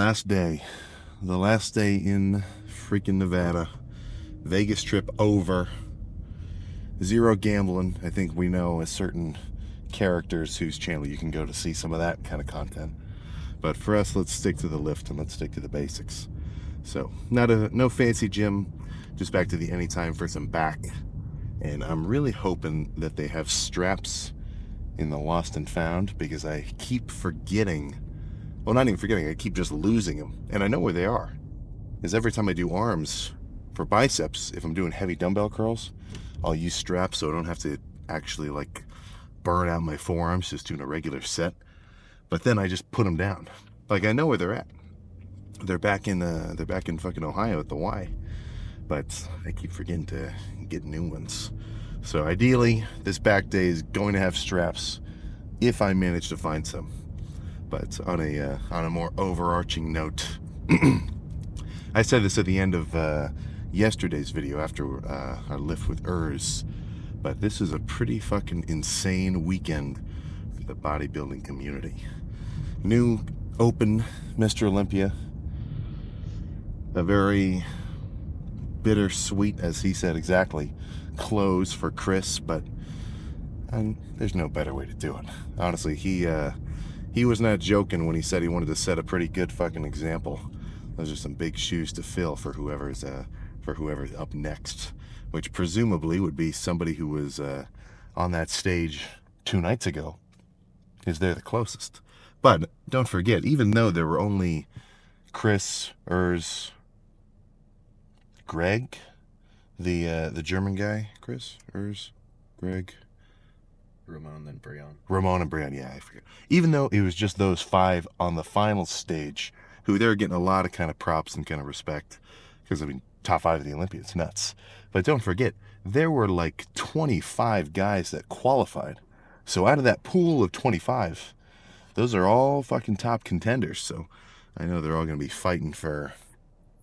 last day. The last day in freaking Nevada. Vegas trip over. Zero gambling. I think we know a certain characters whose channel you can go to see some of that kind of content. But for us, let's stick to the lift and let's stick to the basics. So, no fancy gym, just back to the anytime for some back. And I'm really hoping that they have straps in the lost and found, because I keep forgetting, well, not even forgetting, I keep just losing them. And I know where they are. Because every time I do arms for biceps, if I'm doing heavy dumbbell curls, I'll use straps so I don't have to actually like burn out my forearms just doing a regular set. But then I just put them down. Like, I know where they're at. They're back in fucking Ohio at the Y. But I keep forgetting to get new ones. So ideally, this back day is going to have straps if I manage to find some. But on a more overarching note, I said this at the end of yesterday's video after our lift with Urs, but this is a pretty fucking insane weekend for the bodybuilding community. New open Mr. Olympia, a very bittersweet, as he said exactly, close for Chris, but there's no better way to do it. Honestly, he was not joking when he said he wanted to set a pretty good fucking example. Those are some big shoes to fill for whoever's up next, which presumably would be somebody who was on that stage 2 nights ago, because they're the closest. But don't forget, even though there were only Chris, Urs, Greg, the German guy, Chris, Urs, Greg, Ramon, then Brian. Ramon and Brian, yeah, I forget. Even though it was just those 5 on the final stage, who they're getting a lot of kind of props and kind of respect, because I mean, top 5 of the Olympia, it's nuts. But don't forget, there were like 25 guys that qualified. So out of that pool of 25, those are all fucking top contenders. So I know they're all going to be fighting for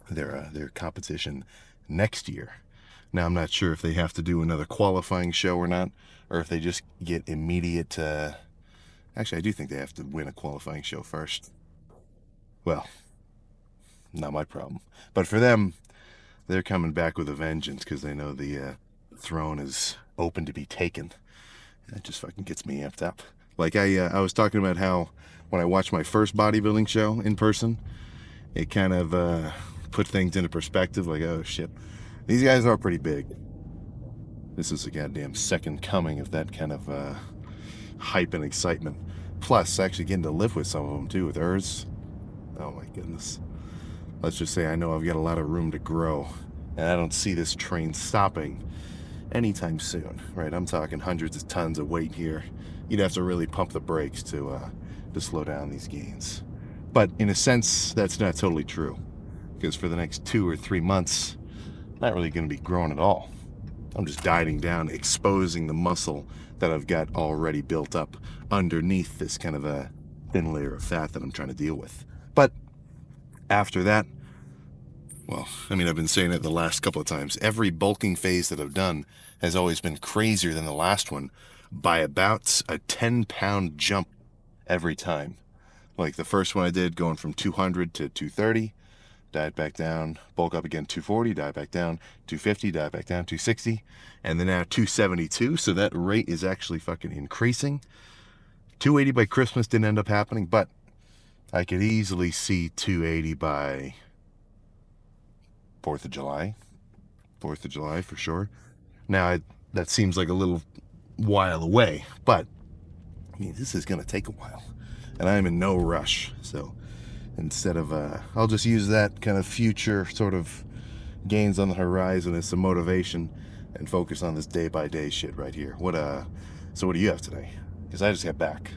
their competition next year. Now, I'm not sure if they have to do another qualifying show or not, or if they just get immediate... Actually, I do think they have to win a qualifying show first. Well, not my problem. But for them, they're coming back with a vengeance, because they know the throne is open to be taken. That just fucking gets me amped up. Like, I was talking about how when I watched my first bodybuilding show in person, it kind of put things into perspective. Like, oh shit, these guys are pretty big. This is a goddamn second coming of that kind of hype and excitement. Plus, actually getting to live with some of them too, with Urs. Oh my goodness. Let's just say I know I've got a lot of room to grow, and I don't see this train stopping anytime soon, right? I'm talking hundreds of tons of weight here. You'd have to really pump the brakes to slow down these gains. But in a sense, that's not totally true, because for the next 2 or 3 months, I'm not really going to be growing at all. I'm just dieting down, exposing the muscle that I've got already built up underneath this kind of a thin layer of fat that I'm trying to deal with. But after that, well, I mean, I've been saying it the last couple of times. Every bulking phase that I've done has always been crazier than the last one by about a 10-pound jump every time. Like the first one I did, going from 200 to 230, diet back down, bulk up again, 240, diet back down, 250, diet back down, 260, and then now 272. So that rate is actually fucking increasing. 280 by Christmas didn't end up happening, but I could easily see 280 by 4th of July. 4th of July for sure. Now, that seems like a little while away, but I mean, this is going to take a while, and I'm in no rush. So instead of, I'll just use that kind of future sort of gains on the horizon as some motivation and focus on this day-by-day shit right here. So what do you have today? Because I just got back.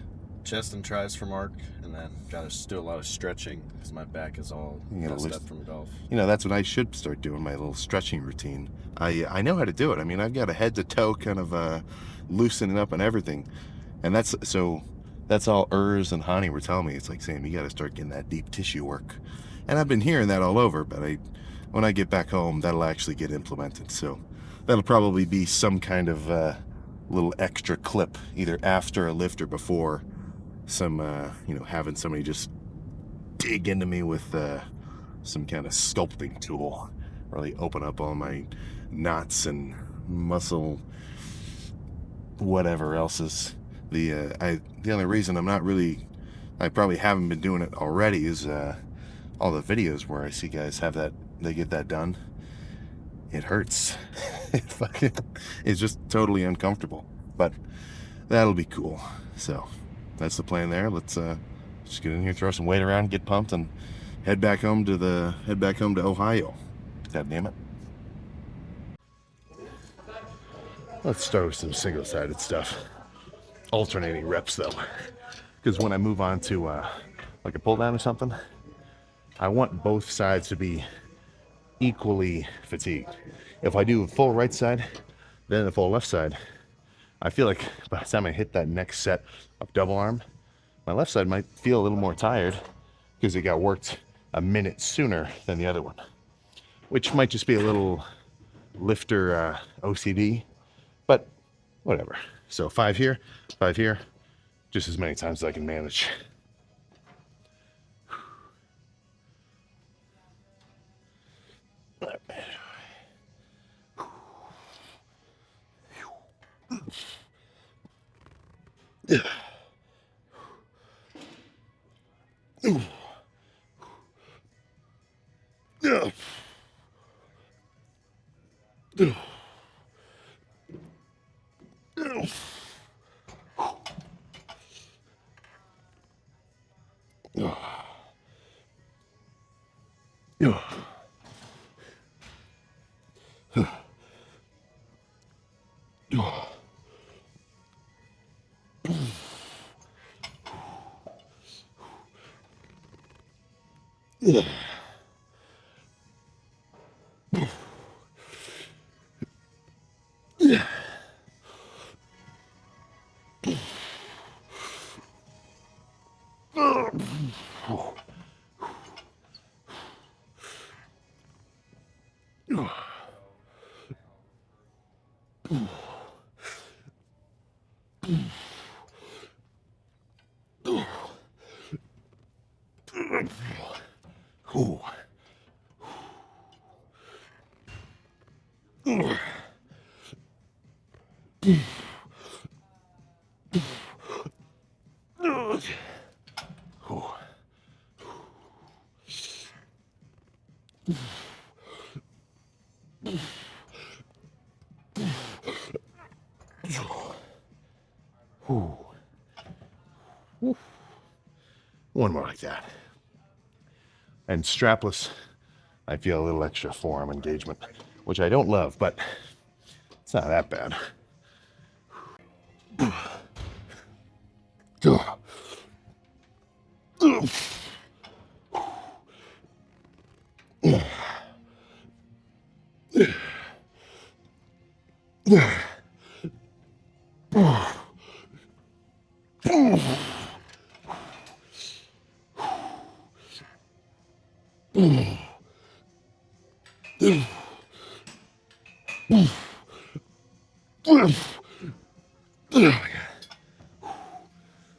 Chest and tries for Mark, and then got to do a lot of stretching because my back is all messed up from golf. You know, that's what I should start doing, my little stretching routine. I know how to do it. I mean, I've got a head-to-toe kind of loosening up and everything. And that's all Urs and Hani were telling me. It's like, Sam, you got to start getting that deep tissue work. And I've been hearing that all over, but when I get back home, that'll actually get implemented. So that'll probably be some kind of little extra clip, either after a lift or before, some, having somebody just dig into me with some kind of sculpting tool. Really open up all my knots and muscle, whatever else is the only reason I probably haven't been doing it already is all the videos where I see guys have that, they get that done. It hurts. It's just totally uncomfortable, but that'll be cool. So that's the plan there. Let's just get in here, throw some weight around, get pumped, and head back home to Ohio. God damn it. Let's start with some single-sided stuff. Alternating reps though, because when I move on to like a pull down or something, I want both sides to be equally fatigued. If I do a full right side, then the full left side, I feel like by the time I hit that next set of double arm, my left side might feel a little more tired because it got worked a minute sooner than the other one, which might just be a little lifter OCD, but whatever. So 5 here, 5 here, just as many times as I can manage. One more like that. And strapless, I feel a little extra forearm engagement, which I don't love, but it's not that bad.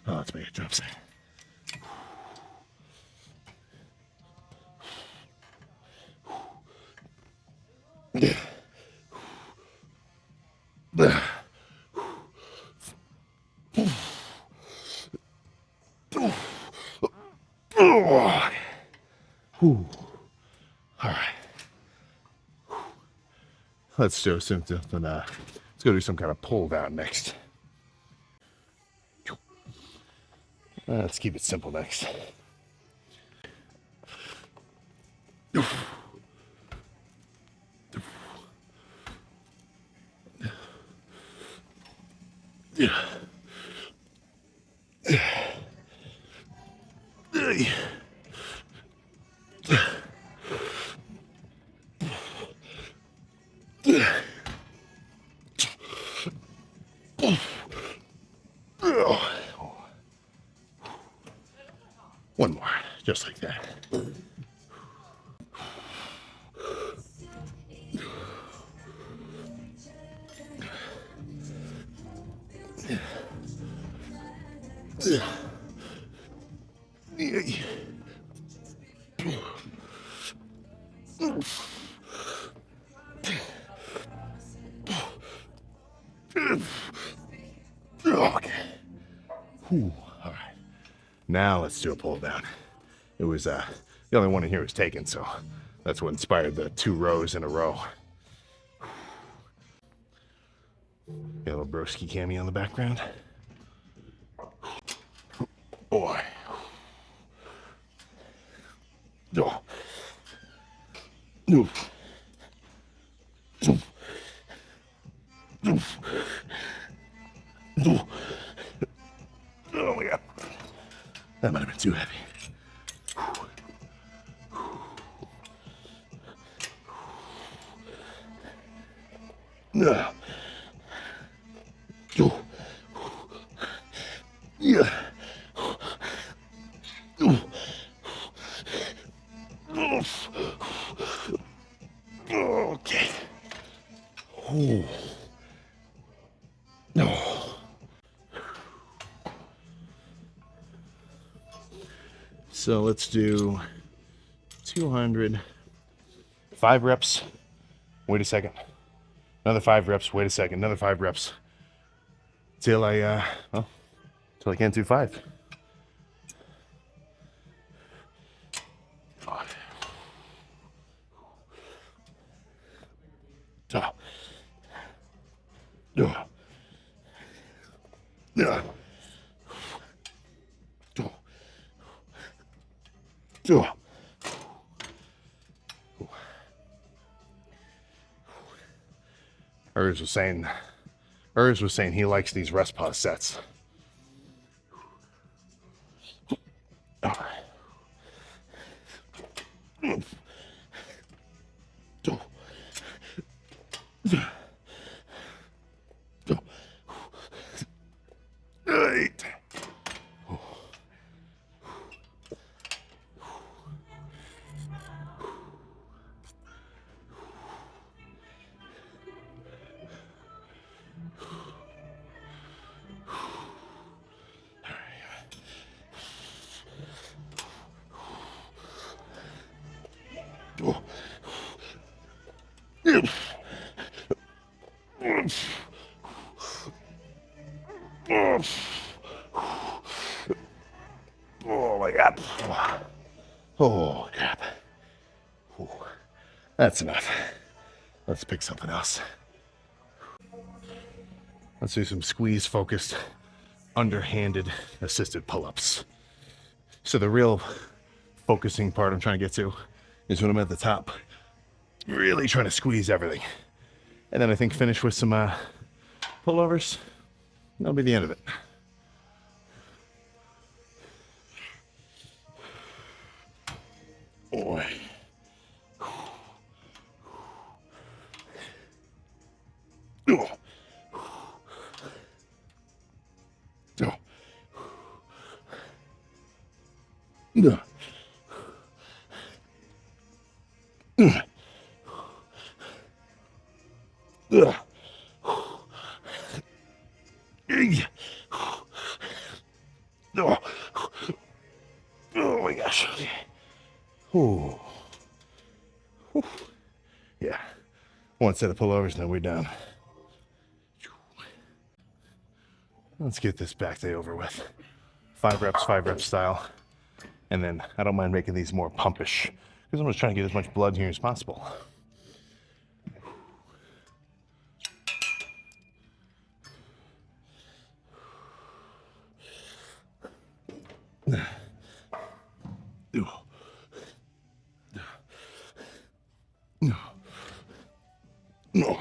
Oh, let's make it jump set. All right. Let's do something. Let's go do some kind of pull down next. Let's keep it simple next. One more, just like that. Okay. Whew. All right. Now let's do a pull down. It was the only one in here was taken, so that's what inspired the 2 rows in a row. Got a little broski cameo in the background. Boy. Oh. No. Oh my god. That might have been too heavy. No. Yeah. Okay. Oh. No. So let's do 200. 5 reps. Wait a second. Another 5 reps. Wait a second. Another 5 reps. Till I can't do 5. Urs was saying he likes these rest pause sets. Eight. Oh my god. Oh crap. That's enough. Let's pick something else. Let's do some squeeze focused, underhanded assisted pull-ups. So the real focusing part I'm trying to get to is when I'm at the top, really trying to squeeze everything. And then I think finish with some pullovers. That'll be the end of it. Boy. Oh. Oh. No. Oh my gosh. Ooh. Yeah. One set of pullovers, then we're done. Let's get this back day over with. 5 reps style. And then I don't mind making these more pumpish because I'm just trying to get as much blood here as possible. One more.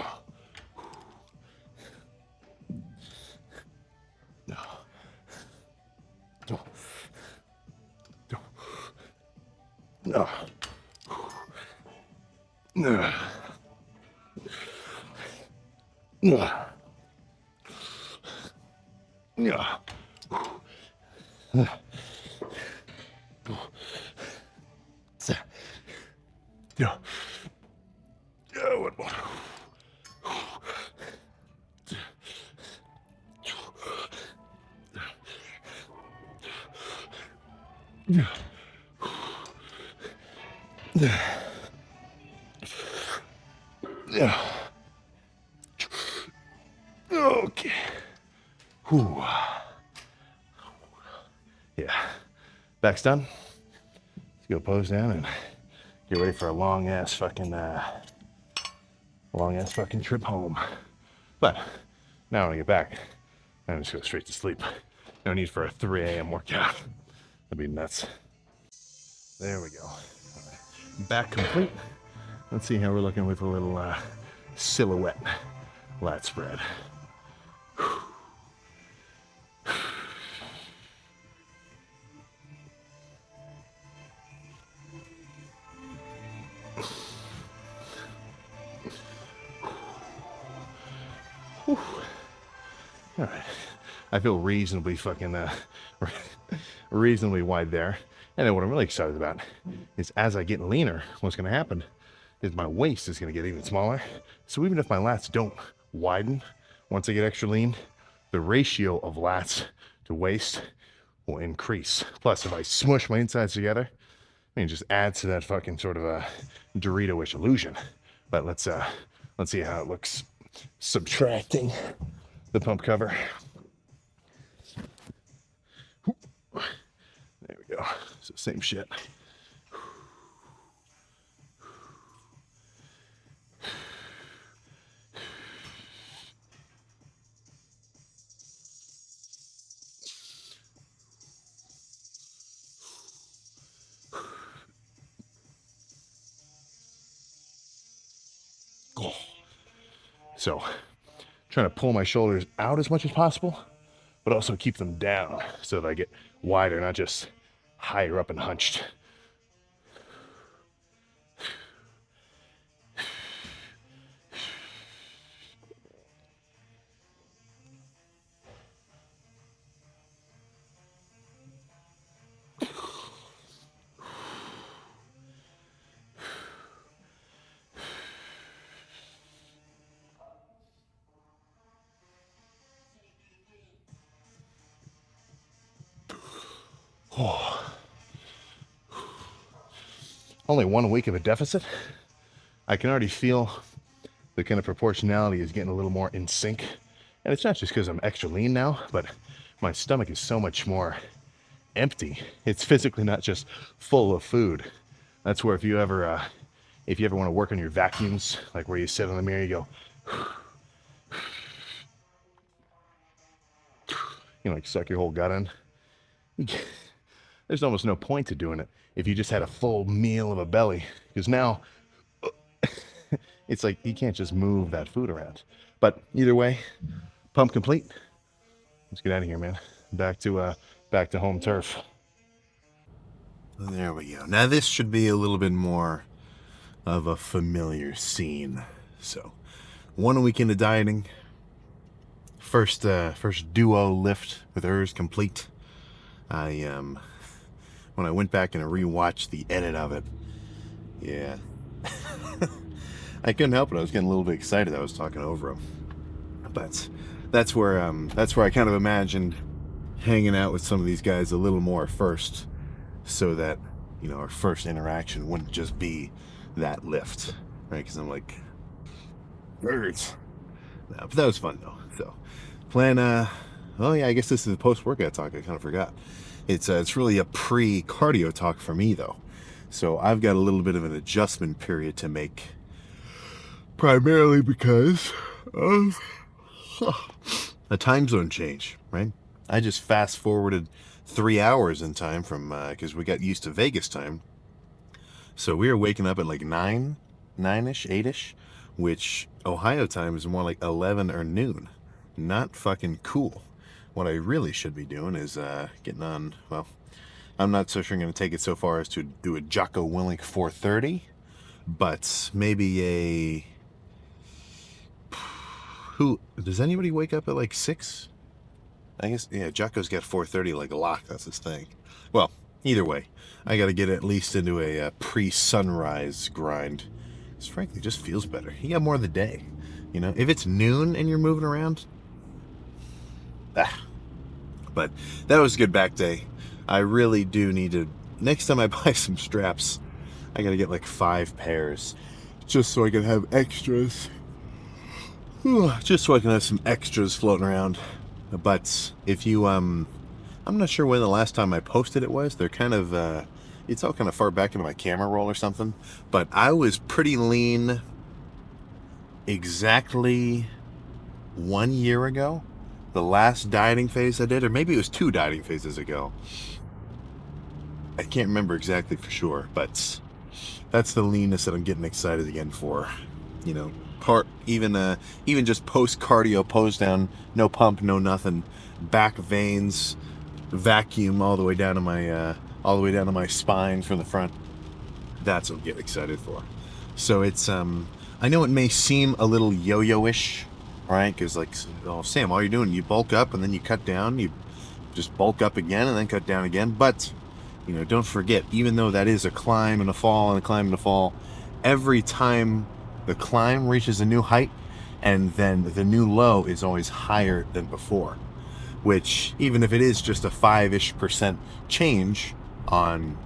Yeah. Okay. Whew. Yeah. Back's done. Let's go pose down and get ready for a long ass fucking trip home. But now when I get back, I'm just go straight to sleep. No need for a 3 a.m. workout. That'd be nuts. There we go. Back complete. Let's see how we're looking with a little silhouette lat spread. All right. I feel reasonably reasonably wide there. And then what I'm really excited about is as I get leaner, what's going to happen is my waist is going to get even smaller. So even if my lats don't widen once I get extra lean, the ratio of lats to waist will increase. Plus, if I smush my insides together, I mean, it just adds to that fucking sort of a Dorito-ish illusion. But let's see how it looks subtracting the pump cover. There we go. So same shit. So trying to pull my shoulders out as much as possible, but also keep them down so that I get wider, not just higher up and hunched. Oh. Only 1 week of a deficit. I can already feel the kind of proportionality is getting a little more in sync. And it's not just because I'm extra lean now, but my stomach is so much more empty. It's physically not just full of food. That's where if you ever want to work on your vacuums, like where you sit on the mirror, you go, like suck your whole gut in. There's almost no point to doing it if you just had a full meal of a belly, because now it's like you can't just move that food around. But either way, pump complete. Let's get out of here, man. Back to home turf. There we go. Now this should be a little bit more of a familiar scene. So, 1 week into dieting, first duo lift with hers complete. When I went back and rewatched the edit of it, yeah, I couldn't help it. I was getting a little bit excited. I was talking over him, but that's where I kind of imagined hanging out with some of these guys a little more first, so that our first interaction wouldn't just be that lift, right? Because I'm like, birds. No, but that was fun though. So, plan. Oh yeah, I guess this is a post-workout talk. I kind of forgot. It's really a pre-cardio talk for me though. So I've got a little bit of an adjustment period to make, primarily because of a time zone change, right? I just fast forwarded 3 hours in time from because we got used to Vegas time. So we were waking up at like 9-ish, 8-ish, which Ohio time is more like 11 or noon. Not fucking cool. What I really should be doing is getting on, well, I'm not so sure I'm going to take it so far as to do a Jocko Willink 4:30, but maybe a... Does anybody wake up at like 6? I guess, yeah, Jocko's got 4:30 like a lock, that's his thing. Well, either way, I got to get at least into a pre-sunrise grind. This frankly just feels better. You got more of the day. If it's noon and you're moving around, but that was a good back day. I really do need to, next time I buy some straps, I gotta get like 5 pairs. just so I can have extras. Just so I can have some extras floating around. But if you, I'm not sure when the last time I posted it was. They're kind of, it's all kind of far back into my camera roll or something. But I was pretty lean exactly 1 year ago. The last dieting phase I did, or maybe it was 2 dieting phases ago. I can't remember exactly for sure, but that's the leanness that I'm getting excited again for. You know, even just post cardio, pose down, no pump, no nothing, back veins, vacuum all the way down to my spine from the front. That's what I'm getting excited for. So it's I know it may seem a little yo-yo-ish, right? Because like, oh Sam, all you're doing, you bulk up and then you cut down, you just bulk up again and then cut down again. But don't forget, even though that is a climb and a fall and a climb and a fall, every time the climb reaches a new height, and then the new low is always higher than before. Which, even if it is just a 5-ish% change on,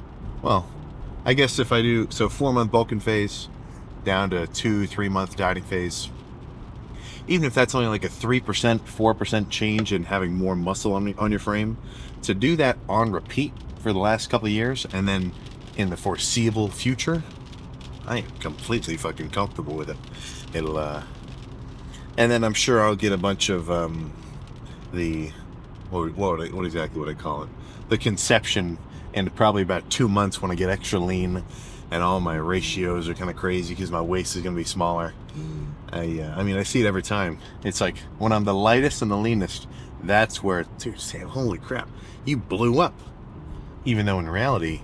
well, I guess if I do, so 4-month bulking phase down to 2-3 month dieting phase, even if that's only like a 3%, 4% change in having more muscle on your frame, to do that on repeat for the last couple of years and then in the foreseeable future, I am completely fucking comfortable with it. It'll, and then I'm sure I'll get a bunch of, what exactly would I call it? The conception in probably about 2 months when I get extra lean and all my ratios are kind of crazy because my waist is going to be smaller. I mean, I see it every time. It's like when I'm the lightest and the leanest, that's where, dude, Sam, holy crap, you blew up. Even though in reality,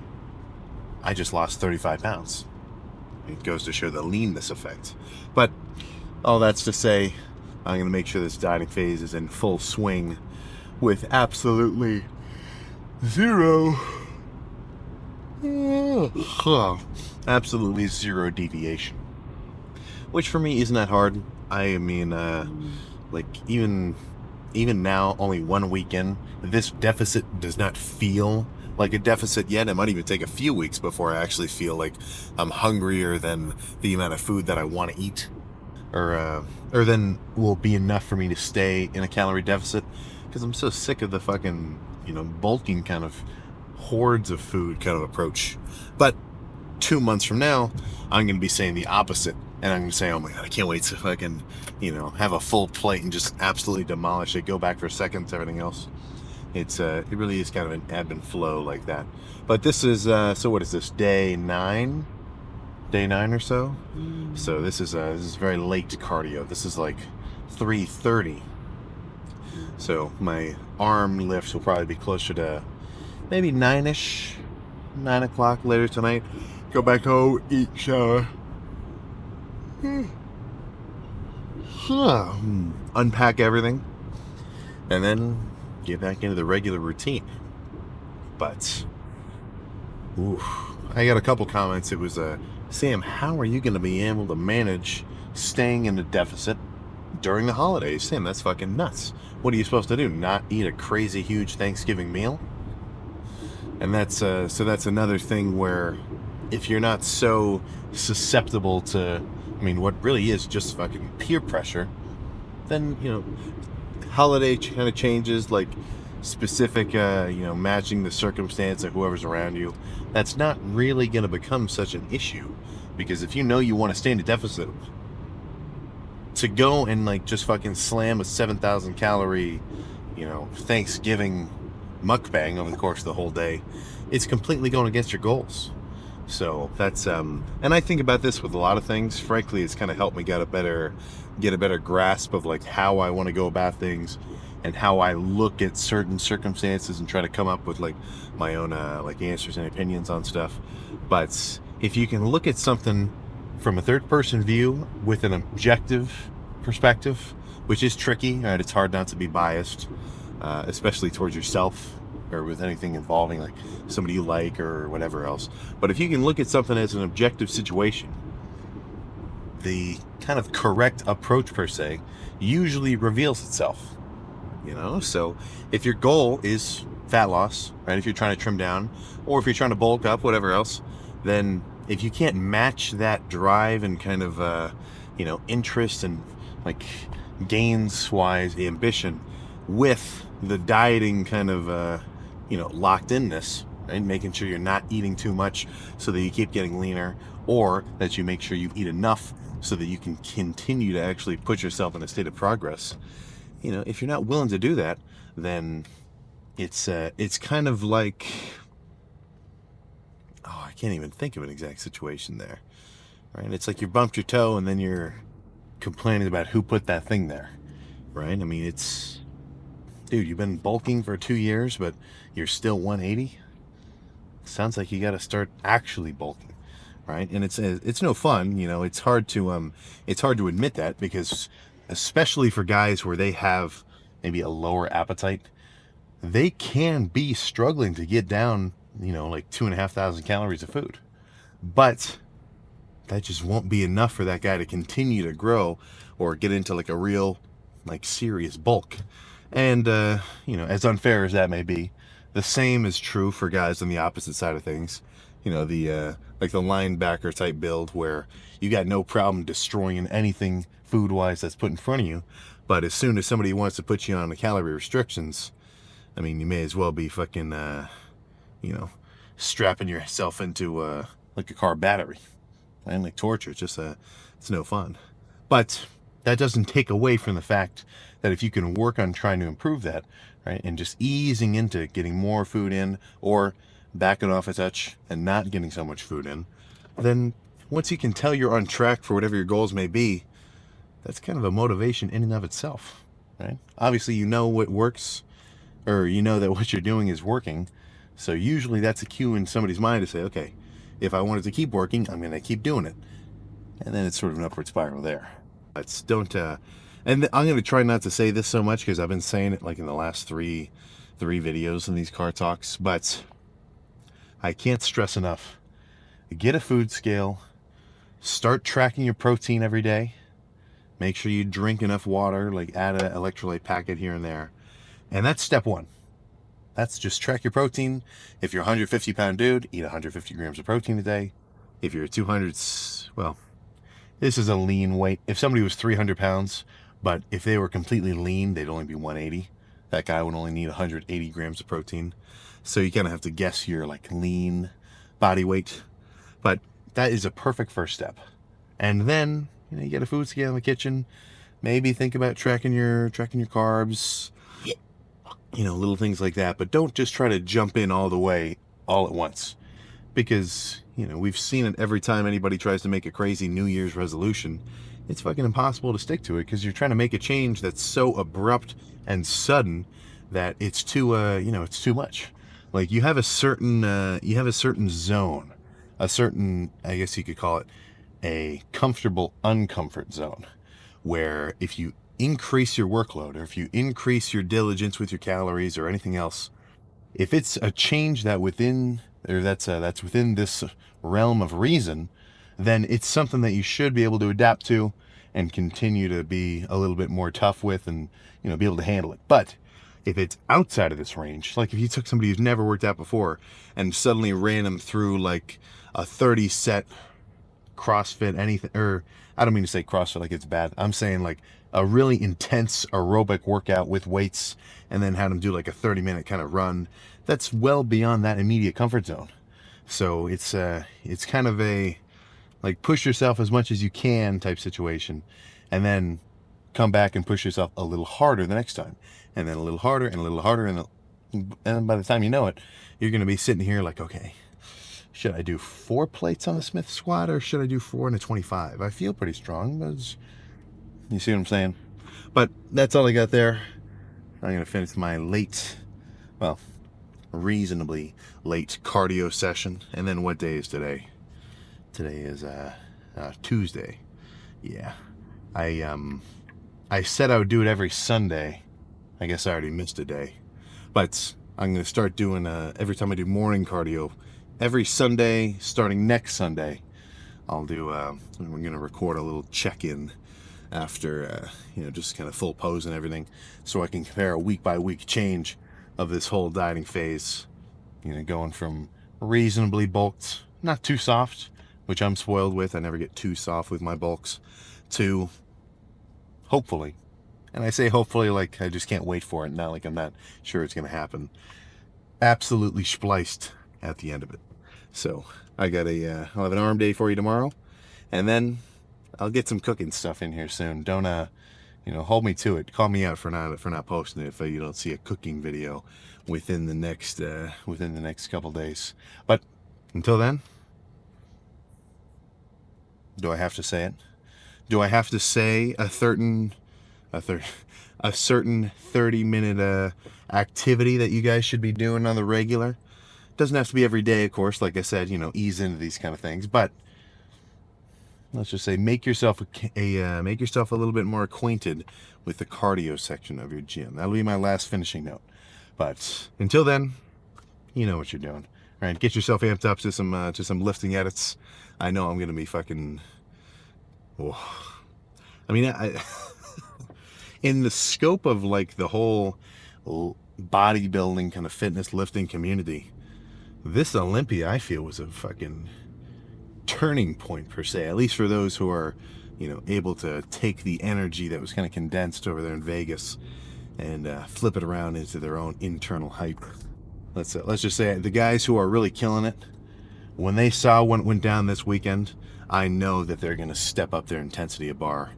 I just lost 35 pounds. It goes to show the leanness effect. But all that's to say, I'm going to make sure this dieting phase is in full swing with absolutely absolutely zero deviation. Which for me isn't that hard. I mean, like even now, only 1 week in, this deficit does not feel like a deficit yet. It might even take a few weeks before I actually feel like I'm hungrier than the amount of food that I want to eat, or then will be enough for me to stay in a calorie deficit, because I'm so sick of the fucking bulking kind of hordes of food kind of approach. But 2 months from now, I'm going to be saying the opposite. And I'm going to say, oh my God, I can't wait to fucking, have a full plate and just absolutely demolish it. Go back for a second to everything else. It really is kind of an ebb and flow like that. But this is, so what is this, day 9? Day 9 or so? So this is very late cardio. This is like 3:30. So my arm lifts will probably be closer to maybe 9-ish, 9 o'clock later tonight. Go back home, eat, shower. Unpack everything, and then get back into the regular routine. But, I got a couple comments. It was, Sam, how are you going to be able to manage staying in the deficit during the holidays? Sam, that's fucking nuts. What are you supposed to do? Not eat a crazy huge Thanksgiving meal? And that's, so that's another thing where if you're not so susceptible to, what really is just fucking peer pressure, then, holiday kind of changes, like specific, matching the circumstance of whoever's around you, that's not really going to become such an issue. Because if you want to stay in a deficit, to go and like just fucking slam a 7,000 calorie, Thanksgiving mukbang over the course of the whole day, it's completely going against your goals. So that's and I think about this with a lot of things. Frankly, it's kind of helped me get a better grasp of like how I want to go about things and how I look at certain circumstances and try to come up with like my own like answers and opinions on stuff. But if you can look at something from a third person view with an objective perspective, which is tricky, right? It's hard not to be biased, especially towards yourself or with anything involving like somebody you like or whatever else. But if you can look at something as an objective situation, the kind of correct approach per se usually reveals itself. So if your goal is fat loss, right? If you're trying to trim down, or if you're trying to bulk up, whatever else, then if you can't match that drive and kind of interest and like gains wise ambition with the dieting kind of locked inness, right? Making sure you're not eating too much so that you keep getting leaner, or that you make sure you eat enough so that you can continue to actually put yourself in a state of progress. If you're not willing to do that, then it's kind of like, oh, I can't even think of an exact situation there, right? It's like you bumped your toe and then you're complaining about who put that thing there, right? I mean, dude, you've been bulking for 2 years, but you're still 180. Sounds like you got to start actually bulking, right? And it's no fun. It's hard to admit that, because especially for guys where they have maybe a lower appetite, they can be struggling to get down, like 2,500 calories of food. But that just won't be enough for that guy to continue to grow or get into like a real, like serious bulk. And, as unfair as that may be, the same is true for guys on the opposite side of things. Like the linebacker type build where you got no problem destroying anything food wise that's put in front of you. But as soon as somebody wants to put you on the calorie restrictions, I mean, you may as well be fucking, you know, strapping yourself into like a car battery, and like torture. It's no fun. But that doesn't take away from the fact that if you can work on trying to improve that, right, and just easing into getting more food in, or backing off a touch and not getting so much food in, then once you can tell you're on track for whatever your goals may be, that's kind of a motivation in and of itself, right? Obviously, you know what works, or you know that what you're doing is working. So usually that's a cue in somebody's mind to say, okay, if I wanted to keep working, I'm going to keep doing it. And then it's sort of an upward spiral there. It's don't, and I'm going to try not to say this so much because I've been saying it like in the last three videos in these car talks, but I can't stress enough. Get a food scale, start tracking your protein every day. Make sure you drink enough water, like add an electrolyte packet here and there. And that's step one. That's just track your protein. If you're a 150-pound dude, eat 150 grams of protein a day. If you're 200, well, this is a lean weight. If somebody was 300 pounds, but if they were completely lean, they'd only be 180. That guy would only need 180 grams of protein. So you kind of have to guess your like lean body weight. But that is a perfect first step. And then, you get a food scale in the kitchen. Maybe think about tracking your carbs, little things like that. But don't just try to jump in all the way all at once, because we've seen it every time anybody tries to make a crazy New Year's resolution. It's fucking impossible to stick to it, because you're trying to make a change that's so abrupt and sudden that it's too it's too much. Like you have a certain zone, a certain, I guess you could call it, a comfortable uncomfort zone, where if you increase your workload, or if you increase your diligence with your calories or anything else, if it's a change that that's within this realm of reason, then it's something that you should be able to adapt to and continue to be a little bit more tough with, and be able to handle it. But if it's outside of this range, like if you took somebody who's never worked out before and suddenly ran them through like a 30 set CrossFit, anything, or I don't mean to say CrossFit like it's bad. I'm saying like a really intense aerobic workout with weights, and then had them do like a 30-minute kind of run. That's well beyond that immediate comfort zone. So it's kind of a like push yourself as much as you can type situation, and then come back and push yourself a little harder the next time, and then a little harder and a little harder, and by the time you know it, you're going to be sitting here like, okay, should I do 4 plates on the Smith squat, or should I do 4 and a 25? I feel pretty strong, but you see what I'm saying? But that's all I got there. I'm going to finish my reasonably late cardio session. And then what day is today? Today is Tuesday. Yeah. I said I would do it every Sunday. I guess I already missed a day. But I'm going to start doing every time I do morning cardio, every Sunday, starting next Sunday, I'll do, we're going to record a little check-in after, just kind of full pose and everything, so I can compare a week-by-week change of this whole dieting phase, going from reasonably bulked, not too soft, which I'm spoiled with. I never get too soft with my bulks, to hopefully, and I say hopefully like I just can't wait for it, not like I'm not sure it's going to happen, absolutely spliced at the end of it. So I got I'll have an arm day for you tomorrow, and then I'll get some cooking stuff in here soon. Don't hold me to it. Call me out for not posting it if you don't see a cooking video within the next couple days. But until then, do I have to say it? Do I have to say a certain 30-minute activity that you guys should be doing on the regular? Doesn't have to be every day, of course. Like I said, ease into these kind of things. But let's just say make yourself a little bit more acquainted with the cardio section of your gym. That'll be my last finishing note. But until then, you know what you're doing. All right, get yourself amped up to some lifting edits. I know I'm gonna be fucking. Oh. I mean, in the scope of like the whole bodybuilding kind of fitness lifting community, this Olympia I feel was a fucking turning point per se, at least for those who are able to take the energy that was kind of condensed over there in Vegas and flip it around into their own internal hype. Let's just say the guys who are really killing it, when they saw what went down this weekend, I know that they're going to step up their intensity of bar,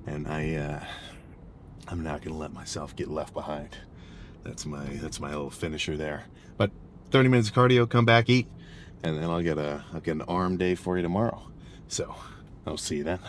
and I'm not going to let myself get left behind. That's my little finisher there. But 30 minutes of cardio, come back, eat, and then I'll get an arm day for you tomorrow. So I'll see you then.